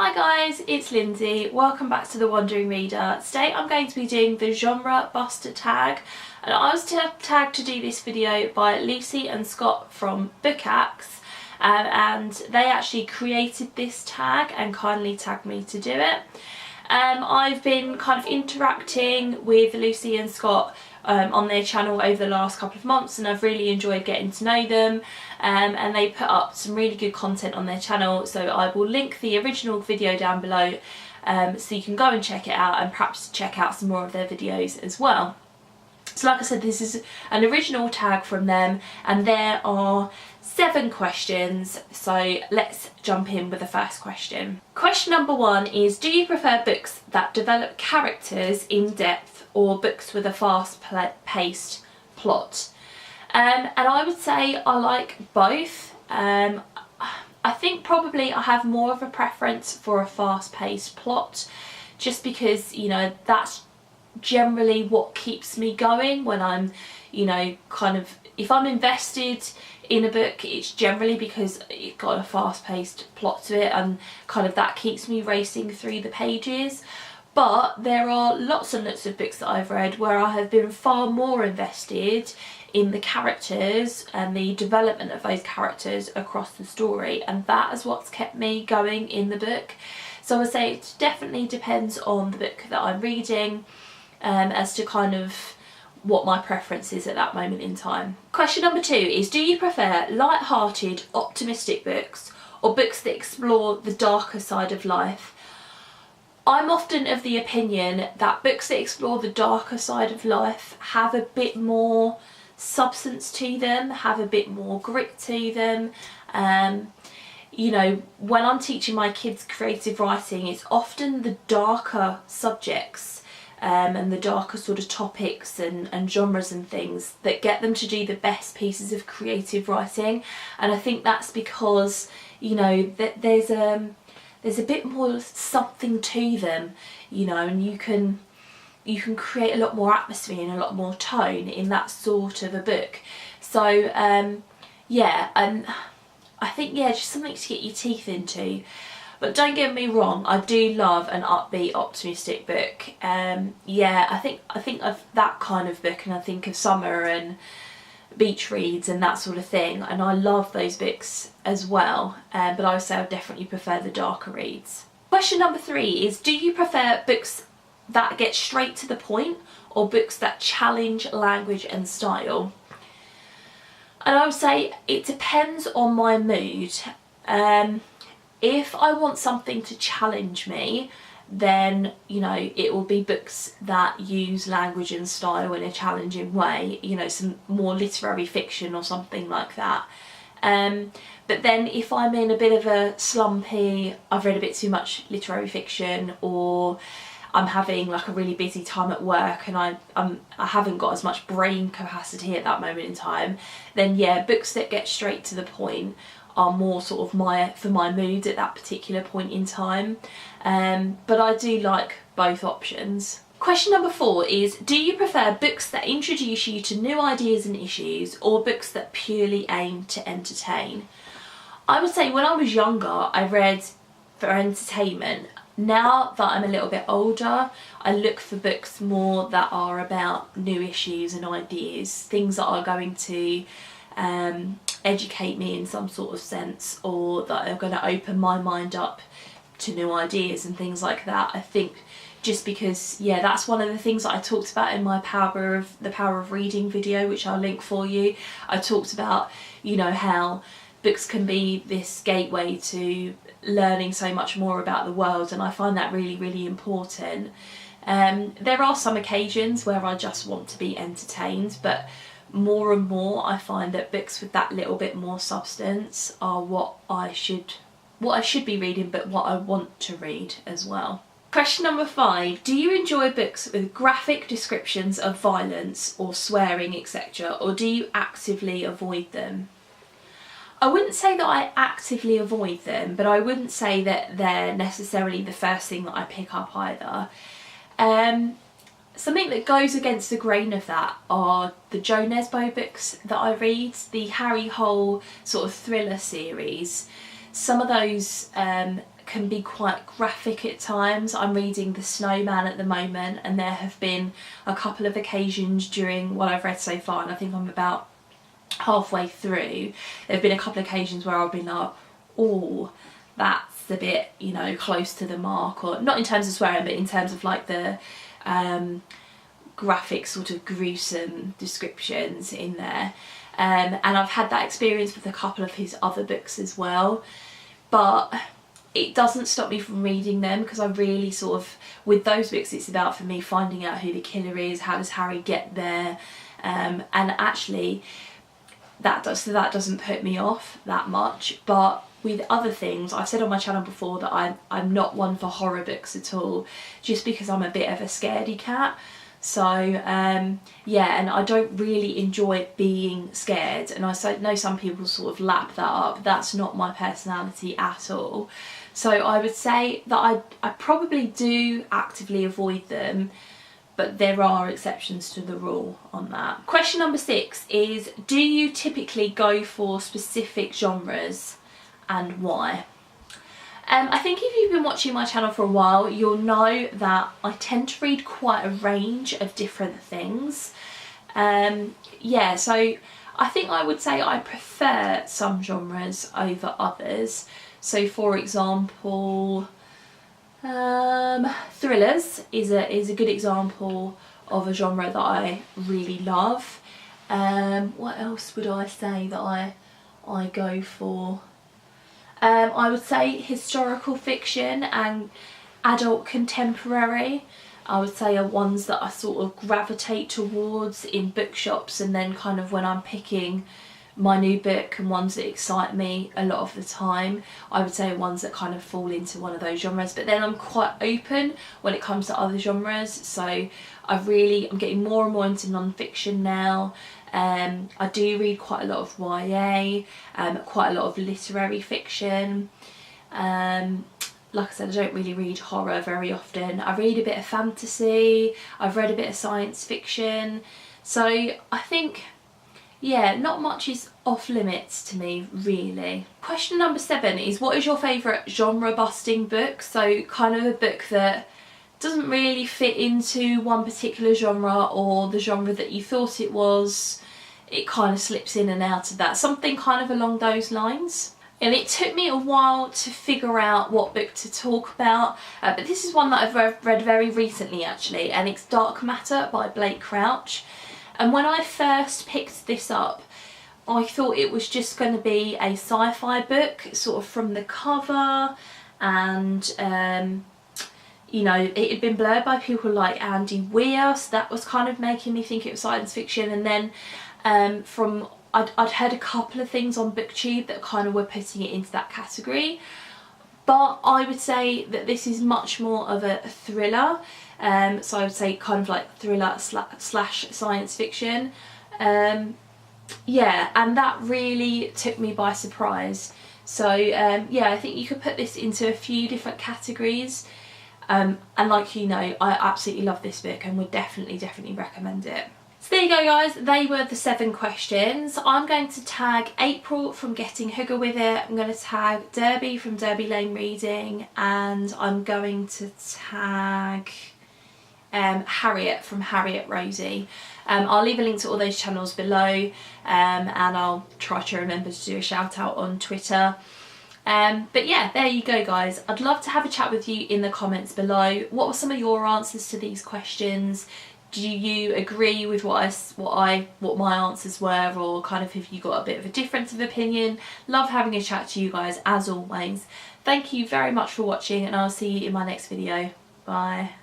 Hi guys, it's Lindsay. Welcome back to The Wandering Reader. Today I'm going to be doing the genre buster tag, and I was tagged to do this video by Lucy and Scott from Bookaxe, and they actually created this tag and kindly tagged me to do it. I've been kind of interacting with Lucy and Scott on their channel over the last couple of months, and I've really enjoyed getting to know them, and they put up some really good content on their channel, so I will link the original video down below so you can go and check it out and perhaps check out some more of their videos as well. So like I said, this is an original tag from them and there are 7 questions, so let's jump in with the first question. Question number 1 is, do you prefer books that develop characters in depth or books with a fast-paced plot? And I would say I like both. I think probably I have more of a preference for a fast-paced plot, just because, you know, that's generally what keeps me going when I'm, you know, kind of, if I'm invested in a book, it's generally because it's got a fast-paced plot to it, and kind of that keeps me racing through the pages. But there are lots and lots of books that I've read where I have been far more invested in the characters and the development of those characters across the story, and that is what's kept me going in the book. So I would say it definitely depends on the book that I'm reading as to kind of what my preference is at that moment in time. Question number 2 is, do you prefer light-hearted, optimistic books or books that explore the darker side of life? I'm often of the opinion that books that explore the darker side of life have a bit more substance to them, have a bit more grit to them. You know, when I'm teaching my kids creative writing, it's often the darker subjects and the darker sort of topics and genres and things that get them to do the best pieces of creative writing. And I think that's because, you know, that there's a bit more something to them, you know, and you can create a lot more atmosphere and a lot more tone in that sort of a book. So yeah, and I think, yeah, just something to get your teeth into. But don't get me wrong, I do love an upbeat, optimistic book. Yeah, I think of that kind of book, and I think of summer and beach reads and that sort of thing, and I love those books as well. But I would say I definitely prefer the darker reads. Question number 3 is, do you prefer books that get straight to the point or books that challenge language and style? And I would say it depends on my mood. If I want something to challenge me, then, you know, it will be books that use language and style in a challenging way, you know, some more literary fiction or something like that. But then if I'm in a bit of a slumpy, I've read a bit too much literary fiction, or I'm having like a really busy time at work and I haven't got as much brain capacity at that moment in time, then yeah, books that get straight to the point are more sort of for my mood at that particular point in time. But I do like both options. Question number 4 is, do you prefer books that introduce you to new ideas and issues or books that purely aim to entertain? I would say when I was younger I read for entertainment. Now that I'm a little bit older, I look for books more that are about new issues and ideas, things that are going to educate me in some sort of sense, or that are going to open my mind up to new ideas and things like that. I think just because, yeah, that's one of the things that I talked about in my the Power of Reading video, which I'll link for you. I talked about, you know, how books can be this gateway to learning so much more about the world, and I find that really, really important. There are some occasions where I just want to be entertained, but more and more I find that books with that little bit more substance are what I should be reading, but what I want to read as well. Question number 5, do you enjoy books with graphic descriptions of violence or swearing, etc., or do you actively avoid them? I wouldn't say that I actively avoid them, but I wouldn't say that they're necessarily the first thing that I pick up either. Something that goes against the grain of that are the Jo Nesbø books that I read, the Harry Hole sort of thriller series. Some of those can be quite graphic at times. I'm reading The Snowman at the moment, and there have been a couple of occasions during what I've read so far, and I think I'm about halfway through, there have been a couple of occasions where I've been like, oh, that's a bit, you know, close to the mark, or not in terms of swearing, but in terms of like the graphic sort of gruesome descriptions in there. And I've had that experience with a couple of his other books as well, but it doesn't stop me from reading them, because I really sort of, with those books, it's about, for me, finding out who the killer is, how does Harry get there, and actually that doesn't put me off that much. But with other things, I've said on my channel before that I'm not one for horror books at all, just because I'm a bit of a scaredy cat. So yeah, and I don't really enjoy being scared, and I know some people sort of lap that up. That's not my personality at all. So I would say that I probably do actively avoid them, but there are exceptions to the rule on that. Question number 6 is, do you typically go for specific genres, and why? I think if you've been watching my channel for a while, you'll know that I tend to read quite a range of different things. Yeah, so I think I would say I prefer some genres over others. So for example, thrillers is a good example of a genre that I really love. What else would I say that I go for? I would say historical fiction and adult contemporary, I would say, are ones that I sort of gravitate towards in bookshops, and then kind of when I'm picking my new book, and ones that excite me a lot of the time, I would say are ones that kind of fall into one of those genres. But then I'm quite open when it comes to other genres, so I'm getting more and more into non-fiction now. I do read quite a lot of YA, quite a lot of literary fiction. Like I said, I don't really read horror very often. I read a bit of fantasy, I've read a bit of science fiction. So I think, yeah, not much is off limits to me, really. Question number 7 is, what is your favourite genre busting book? So kind of a book that doesn't really fit into one particular genre, or the genre that you thought it was, it kind of slips in and out of that. Something kind of along those lines. And it took me a while to figure out what book to talk about, but this is one that I've read very recently actually, and it's Dark Matter by Blake Crouch. And when I first picked this up, I thought it was just going to be a sci-fi book, sort of from the cover, and you know, it had been blurred by people like Andy Weir, so that was kind of making me think it was science fiction. And then I'd heard a couple of things on BookTube that kind of were putting it into that category, but I would say that this is much more of a thriller. So I would say kind of like thriller slash science fiction. Yeah, and that really took me by surprise. So yeah, I think you could put this into a few different categories. And like, you know, I absolutely love this book and would definitely recommend it. So there you go guys, they were the 7 questions. I'm going to tag April from Getting Hygge With It, I'm going to tag Derby from Derby Lane Reading, and I'm going to tag Harriet from Harriet Rosie. I'll leave a link to all those channels below, and I'll try to remember to do a shout out on Twitter. But yeah, there you go guys. I'd love to have a chat with you in the comments below. What were some of your answers to these questions? Do you agree with what my answers were, or kind of have you got a bit of a difference of opinion? Love having a chat to you guys as always. Thank you very much for watching, and I'll see you in my next video. Bye.